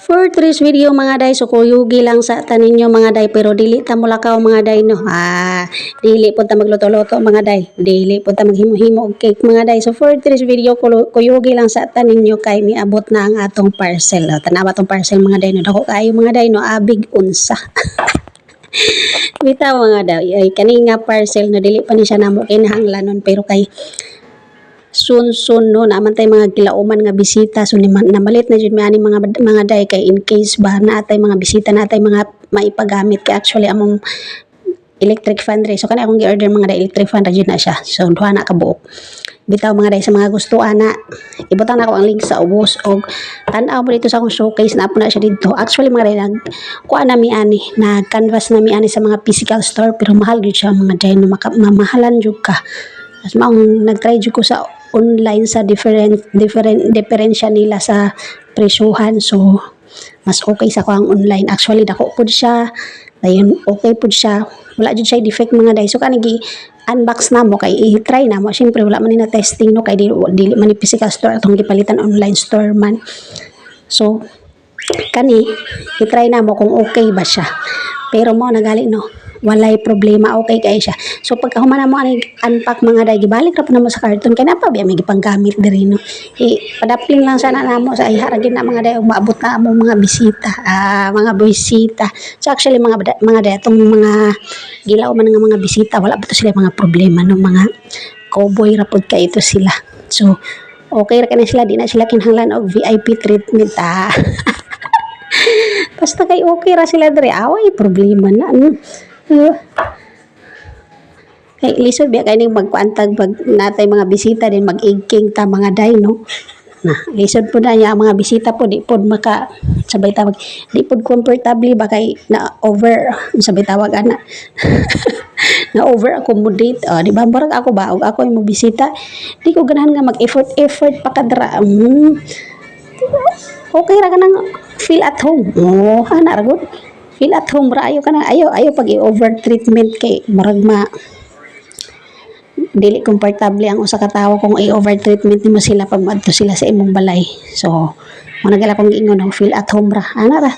For today's video mga day, so kuyugi lang sa tanin nyo mga day, pero dili ta mulakaw mga day no. Dili po ta magluto-luto mga day, dili po ta maghimo-himo og cake mga day. So for today's video, kuyugi lang sa tanin nyo kay miabot na ang atong parcel. Tanawa atong parcel mga day no, dako kayo mga day no, abig unsa. Bitaw mga day, ay kani nga parcel no, dili pa ni siya namo kinahanglanon, pero kay soon no naman tay mga kilauman nga bisita, so namalit na jud mi ani mga day kay in case ba naatay mga bisita, naatay mga maipagamit kay actually among electric fan ray, so kani akong gi-order mga day electric fan ra jud na siya, so duha na ka buok. Bitaw mga day, sa mga gusto ana, ibutang na ko ang link sa ubos og tan-aw mo dito sa akong showcase na po na siya dito. Actually mga day, kuha na mi ani, nag canvas na mi ani sa mga physical store, pero mahal gyud siya mga day no, mamahalan jud ka. Mas maong nagtry jud ko sa online sa diferensya nila sa presyuhan, so mas okay sa ko ang online. Actually dako pud siya, dayon okay pud siya, wala jud siya defect mga day. So kanigi unbox na mo kay i-try na mo, syempre wala man ni na testing no, kay dili man ni physical store atong gipalitan, online store man. So kani i-try na mo kung okay ba siya, pero mo nagali no, walay problema, okay kay siya. So pagka humana mo ani unpack mga day, gibalik ra po namo sa karton kay napa biya may gipanggamit diri no. Padapling lang sana namo sa ihara gyud na mga day ug maabot na among mga bisita. So actually mga day atong mga gilaw man nga mga bisita, wala pa to sila mga problema no, mga cowboy ra pud kay ito sila. So okay ra kani sila, di na sila kinahanglan og VIP treatment basta kay okay ra sila diri, away problema na ano. Kay lisod biya kay ning magkuantag natay mga bisita din mag-igking ta mga day no. Na lisod po na niya ang mga bisita po, di pod maka sabay tawag, di pod comfortable ba kay na over sabay tawag ana na over accommodate, di ba barag ako ba og ako imong bisita, di ko ganahan nga mag-effort pa kadra. Okay ra kanang feel at home, ana ra gud feel at home ra, ayo kanang ayo pag i-over treatment kay murag dili komportable ang usa ka tawo kung i-over treatment nimo sila pag madto sila sa imong balay. So mo nagala kong giingon, feel at home ra, ana ra,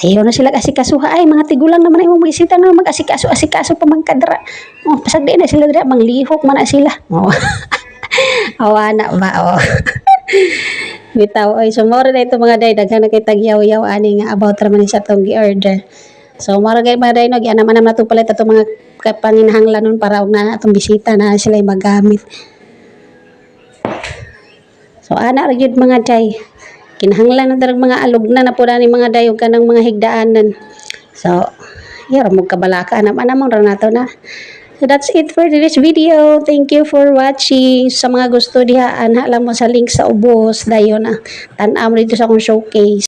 ayaw na sila asikasuha, ay mga tigulang naman imong bisita na mag-asikaso pa man kadra. Pasagdi na sila dira, manglihok man na sila. Awana ba bitaw oy. So moro na ito mga day, daghan na kay tagyaw-yaw ani nga about ra man sa tong gi-order. So moro kay mga day no, gianam-anam na to palit ato mga panginahanglanon para og na atong bisita na sila magamit. So ana ra gyud mga day, kinahanglan na darag mga alugna na pud ani mga day og kanang mga higdaanan. So yara mo kabalaka anam-anam ra nato na. So that's it for today's video. Thank you for watching. Sa mga gusto diha, anha lang mo sa link sa ubos dayon tan-aw dito sa akong showcase.